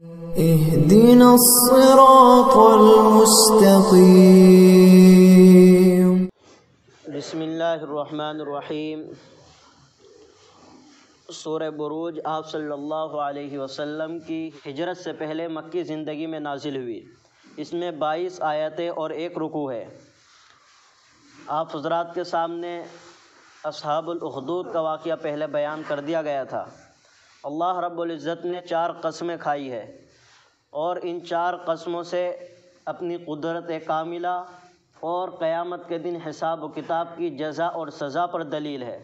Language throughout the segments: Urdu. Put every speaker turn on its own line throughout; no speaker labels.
اهدنا الصراط المستقيم۔
بسم اللہ الرحمن الرحیم۔ سورہ بروج آپ صلی اللہ علیہ وسلم کی ہجرت سے پہلے مکی زندگی میں نازل ہوئی۔ اس میں 22 آیتیں اور 1 رکوع ہے۔ آپ حضرات کے سامنے اصحاب الاخدود کا واقعہ پہلے بیان کر دیا گیا تھا۔ اللہ رب العزت نے 4 قسمیں کھائی ہے اور ان 4 قسموں سے اپنی قدرت کاملہ اور قیامت کے دن حساب و کتاب کی جزا اور سزا پر دلیل ہے۔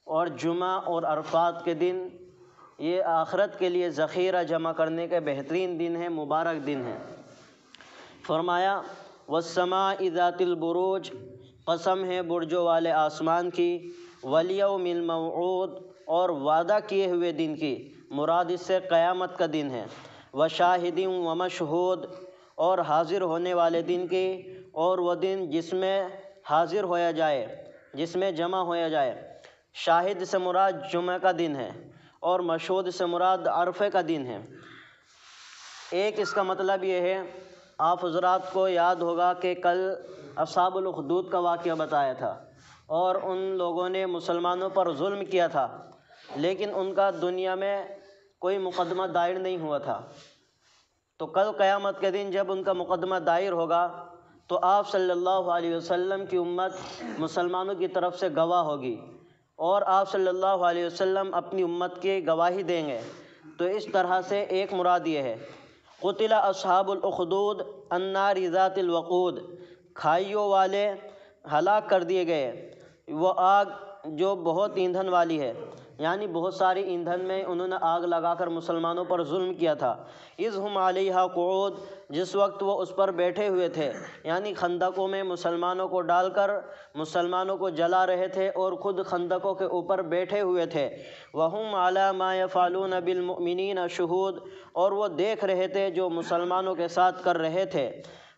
اور جمعہ اور عرفات کے دن یہ آخرت کے لیے ذخیرہ جمع کرنے کے بہترین دن ہیں، مبارک دن ہیں۔ فرمایا والسماء ذات البروج، قسم ہے برجوں والے آسمان کی، والیوم الموعود، اور وعدہ کیے ہوئے دن کی، مراد اس سے قیامت کا دن ہے، وشاہد ومشہود، اور حاضر ہونے والے دن کی، اور وہ دن جس میں حاضر ہویا جائے، جس میں جمع ہویا جائے۔ شاہد سے مراد جمعہ کا دن ہے اور مشہود سے مراد عرفے کا دن ہے۔ ایک اس کا مطلب یہ ہے، آپ حضرات کو یاد ہوگا کہ کل اصحاب الاخدود کا واقعہ بتایا تھا اور ان لوگوں نے مسلمانوں پر ظلم کیا تھا، لیکن ان کا دنیا میں کوئی مقدمہ دائر نہیں ہوا تھا۔ تو کل قیامت کے دن جب ان کا مقدمہ دائر ہوگا تو آپ صلی اللہ علیہ وسلم کی امت مسلمانوں کی طرف سے گواہ ہوگی اور آپ صلی اللہ علیہ وسلم اپنی امت کی گواہی دیں گے۔ تو اس طرح سے ایک مراد یہ ہے، قتل اصحاب الاخدود النار ذات الوقود، کھائیوں والے ہلاک کر دیے گئے، وہ آگ جو بہت ایندھن والی ہے، یعنی بہت ساری ایندھن میں انہوں نے آگ لگا کر مسلمانوں پر ظلم کیا تھا۔ اذ ہم علیہا قعود، جس وقت وہ اس پر بیٹھے ہوئے تھے، یعنی خندقوں میں مسلمانوں کو ڈال کر مسلمانوں کو جلا رہے تھے اور خود خندقوں کے اوپر بیٹھے ہوئے تھے۔ وہم علی ما یفعلون بالمؤمنین شہود، اور وہ دیکھ رہے تھے جو مسلمانوں کے ساتھ کر رہے تھے۔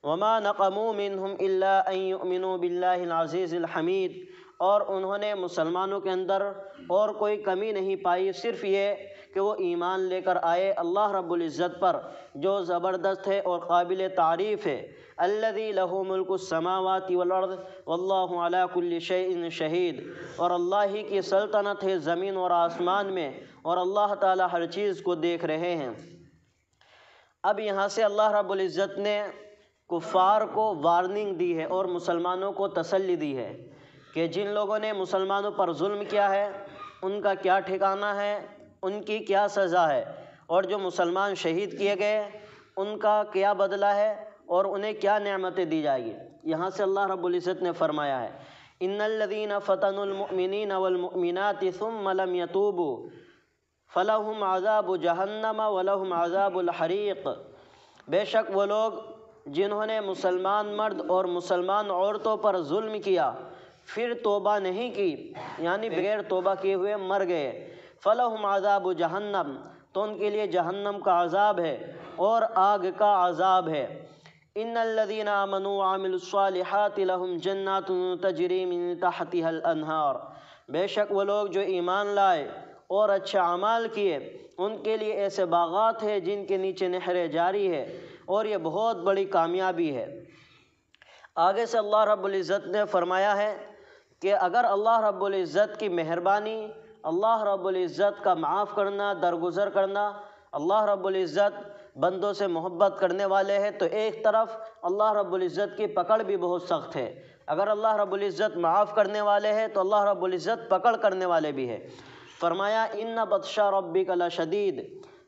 وما نقموا منہم الا ان یؤمنوا باللہ العزیز الحمید، اور انہوں نے مسلمانوں کے اندر اور کوئی کمی نہیں پائی، صرف یہ کہ وہ ایمان لے کر آئے اللہ رب العزت پر جو زبردست ہے اور قابل تعریف ہے۔ الذی لہ ملک السماوات والارض واللہ علی کل شیء شہید، اور اللہ ہی کی سلطنت ہے زمین اور آسمان میں اور اللہ تعالی ہر چیز کو دیکھ رہے ہیں۔ اب یہاں سے اللہ رب العزت نے کفار کو وارننگ دی ہے اور مسلمانوں کو تسلی دی ہے کہ جن لوگوں نے مسلمانوں پر ظلم کیا ہے ان کا کیا ٹھکانہ ہے، ان کی کیا سزا ہے، اور جو مسلمان شہید کیے گئے ان کا کیا بدلہ ہے اور انہیں کیا نعمتیں دی جائے گی۔ یہاں سے اللہ رب العزت نے فرمایا ہے ان الذین فتنوا المؤمنین والمؤمنات ثم لم یتوبوا فلہم عذاب جہنم ولہم عذاب الحریق، بے شک وہ لوگ جنہوں نے مسلمان مرد اور مسلمان عورتوں پر ظلم کیا پھر توبہ نہیں کی، یعنی بغیر توبہ کیے ہوئے مر گئے، فلہم عذاب جہنم، تو ان کے لیے جہنم کا عذاب ہے اور آگ کا عذاب ہے۔ ان الذین آمنوا وعملوا الصالحات لہم جنات تجری من تحتها الانہار، بے شک وہ لوگ جو ایمان لائے اور اچھے اعمال کیے ان کے لیے ایسے باغات ہیں جن کے نیچے نہریں جاری ہے، اور یہ بہت بڑی کامیابی ہے۔ آگے سے اللہ رب العزت نے فرمایا ہے کہ اگر اللہ رب العزت کی مہربانی، اللہ رب العزت کا معاف کرنا، درگزر کرنا، اللہ رب العزت بندوں سے محبت کرنے والے ہیں تو ایک طرف اللہ رب العزت کی پکڑ بھی بہت سخت ہے۔ اگر اللہ رب العزت معاف کرنے والے ہیں تو اللہ رب العزت پکڑ کرنے والے بھی ہے۔ فرمایا ان بطش ربک لشدید،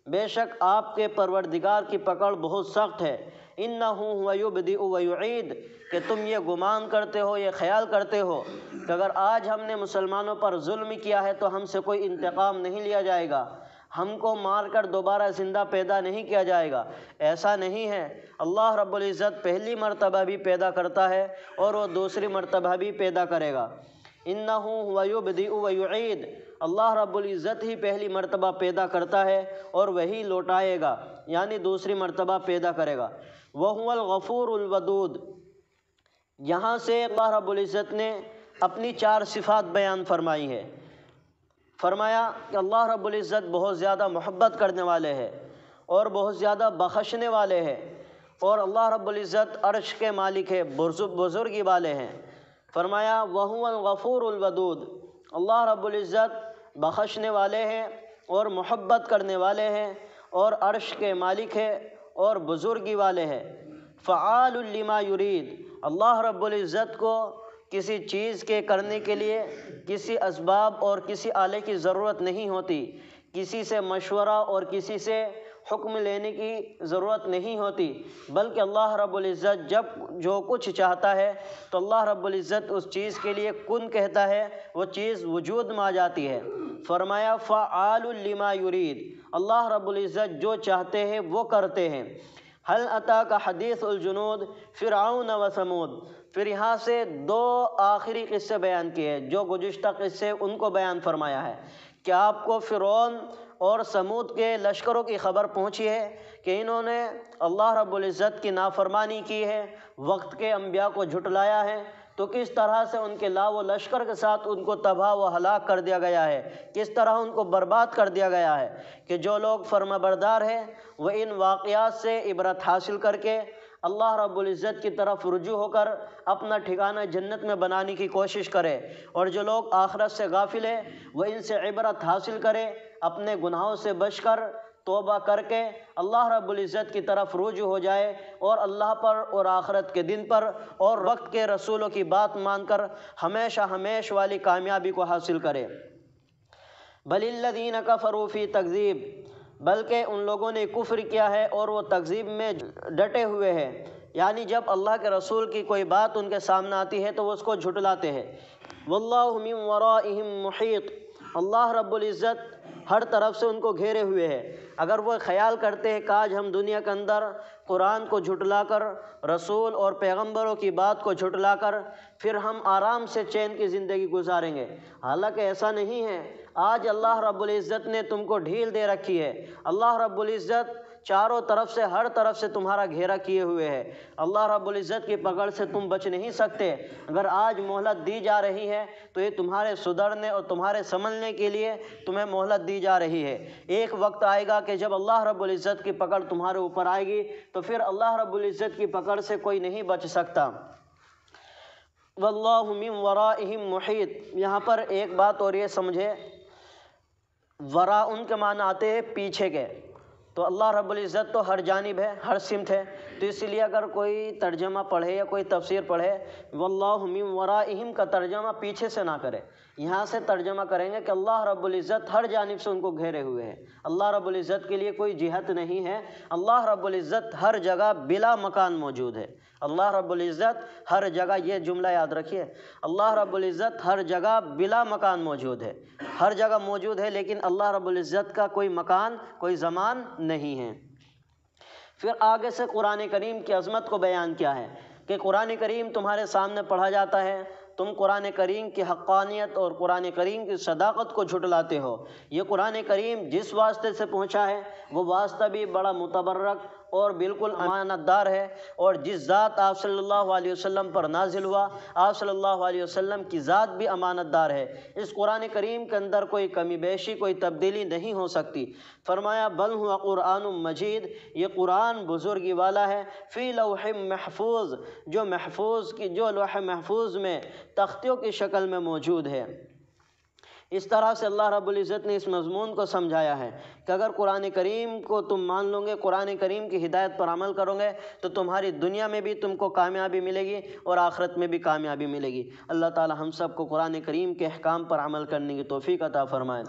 بے شک آپ کے پروردگار کی پکڑ بہت سخت ہے۔ انہ هو یبدئ ویعید، کہ تم یہ گمان کرتے ہو، یہ خیال کرتے ہو کہ اگر آج ہم نے مسلمانوں پر ظلم کیا ہے تو ہم سے کوئی انتقام نہیں لیا جائے گا، ہم کو مار کر دوبارہ زندہ پیدا نہیں کیا جائے گا، ایسا نہیں ہے۔ اللہ رب العزت پہلی مرتبہ بھی پیدا کرتا ہے اور وہ دوسری مرتبہ بھی پیدا کرے گا۔ انہ هو یبدئ ویعید، اللہ رب العزت ہی پہلی مرتبہ پیدا کرتا ہے اور وہی لوٹائے گا، یعنی دوسری مرتبہ پیدا کرے گا۔ وَهُوَ الْغَفُورُ الْوَدُودُ، یہاں سے اللہ رب العزت نے اپنی 4 صفات بیان فرمائی ہے۔ فرمایا کہ اللہ رب العزت بہت زیادہ محبت کرنے والے ہیں اور بہت زیادہ بخشنے والے ہیں، اور اللہ رب العزت عرش کے مالک ہے، بزرگی والے ہیں۔ فرمایا وَهُوَ الْغَفُورُ الْوَدُودُ، اللہ رب العزت بخشنے والے ہیں اور محبت کرنے والے ہیں اور عرش کے مالک ہے اور بزرگی والے ہیں۔ فعال لما یرید، اللہ رب العزت کو کسی چیز کے کرنے کے لیے کسی اسباب اور کسی آلے کی ضرورت نہیں ہوتی، کسی سے مشورہ اور کسی سے حکم لینے کی ضرورت نہیں ہوتی، بلکہ اللہ رب العزت جب جو کچھ چاہتا ہے تو اللہ رب العزت اس چیز کے لیے کن کہتا ہے، وہ چیز وجود میں آ جاتی ہے۔ فرمایا فعال لما یرید، اللہ رب العزت جو چاہتے ہیں وہ کرتے ہیں۔ هل اتاک حدیث الجنود فرعون و ثمود، پھر یہاں سے دو آخری قصے بیان کیے جو گزشتہ قصے ان کو بیان فرمایا ہے۔ کیا آپ کو فرعون اور سمود کے لشکروں کی خبر پہنچی ہے کہ انہوں نے اللہ رب العزت کی نافرمانی کی ہے، وقت کے انبیاء کو جھٹلایا ہے، تو کس طرح سے ان کے لاو لشکر کے ساتھ ان کو تباہ و ہلاک کر دیا گیا ہے، کس طرح ان کو برباد کر دیا گیا ہے کہ جو لوگ فرما بردار ہیں وہ ان واقعات سے عبرت حاصل کر کے اللہ رب العزت کی طرف رجوع ہو کر اپنا ٹھکانہ جنت میں بنانے کی کوشش کرے، اور جو لوگ آخرت سے غافل ہیں وہ ان سے عبرت حاصل کرے، اپنے گناہوں سے بچ کر توبہ کر کے اللہ رب العزت کی طرف رجوع ہو جائے اور اللہ پر اور آخرت کے دن پر اور وقت کے رسولوں کی بات مان کر ہمیشہ ہمیشہ والی کامیابی کو حاصل کرے۔ بل الذین کفروا فی تکذیب، بلکہ ان لوگوں نے کفر کیا ہے اور وہ تکذیب میں ڈٹے ہوئے ہیں، یعنی جب اللہ کے رسول کی کوئی بات ان کے سامنے آتی ہے تو وہ اس کو جھٹلاتے ہیں۔ واللہ من ورائہم محیط، اللہ رب العزت ہر طرف سے ان کو گھیرے ہوئے ہے۔ اگر وہ خیال کرتے ہیں کہ آج ہم دنیا کے اندر قرآن کو جھٹلا کر، رسول اور پیغمبروں کی بات کو جھٹلا کر پھر ہم آرام سے چین کی زندگی گزاریں گے، حالانکہ ایسا نہیں ہے۔ آج اللہ رب العزت نے تم کو ڈھیل دے رکھی ہے، اللہ رب العزت چاروں طرف سے ہر طرف سے تمہارا گھیرا کیے ہوئے ہے، اللہ رب العزت کی پکڑ سے تم بچ نہیں سکتے۔ اگر آج مہلت دی جا رہی ہے تو یہ تمہارے سدھرنے اور تمہارے سنبھلنے کے لیے تمہیں مہلت دی جا رہی ہے۔ ایک وقت آئے گا کہ جب اللہ رب العزت کی پکڑ تمہارے اوپر آئے گی تو پھر اللہ رب العزت کی پکڑ سے کوئی نہیں بچ سکتا۔ واللہ من ورائہم محیط، یہاں پر ایک بات اور یہ سمجھے، ورا ان کے معنی آتے ہیں پیچھے کے، تو اللہ رب العزت تو ہر جانب ہے، ہر سمت ہے، تو اس لیے اگر کوئی ترجمہ پڑھے یا کوئی تفسیر پڑھے واللہ من ورائہم کا ترجمہ پیچھے سے نہ کرے، یہاں سے ترجمہ کریں گے کہ اللہ رب العزت ہر جانب سے ان کو گھیرے ہوئے ہیں۔ اللہ رب العزت کے لیے کوئی جہت نہیں ہے، اللہ رب العزت ہر جگہ بلا مکان موجود ہے۔ اللہ رب العزت ہر جگہ، یہ جملہ یاد رکھیے، اللہ رب العزت ہر جگہ بلا مکان موجود ہے، ہر جگہ موجود ہے لیکن اللہ رب العزت کا کوئی مکان، کوئی زمان نہیں ہے۔ پھر آگے سے قرآن کریم کی عظمت کو بیان کیا ہے کہ قرآن کریم تمہارے سامنے پڑھا جاتا ہے، تم قرآن کریم کی حقانیت اور قرآن کریم کی صداقت کو جھٹلاتے ہو۔ یہ قرآن کریم جس واسطے سے پہنچا ہے وہ واسطہ بھی بڑا متبرک اور بالکل امانت دار ہے، اور جس ذات آپ صلی اللہ علیہ وسلم پر نازل ہوا، آپ صلی اللہ علیہ وسلم کی ذات بھی امانت دار ہے۔ اس قرآن کریم کے اندر کوئی کمی بیشی، کوئی تبدیلی نہیں ہو سکتی۔ فرمایا بل ہوا قرآن مجید، یہ قرآن بزرگی والا ہے، فی لوح محفوظ، جو لوح محفوظ میں تختیوں کی شکل میں موجود ہے۔ اس طرح سے اللہ رب العزت نے اس مضمون کو سمجھایا ہے کہ اگر قرآن کریم کو تم مان لو گے، قرآن کریم کی ہدایت پر عمل کرو گے تو تمہاری دنیا میں بھی تم کو کامیابی ملے گی اور آخرت میں بھی کامیابی ملے گی۔ اللہ تعالی ہم سب کو قرآن کریم کے احکام پر عمل کرنے کی توفیق عطا فرمائے۔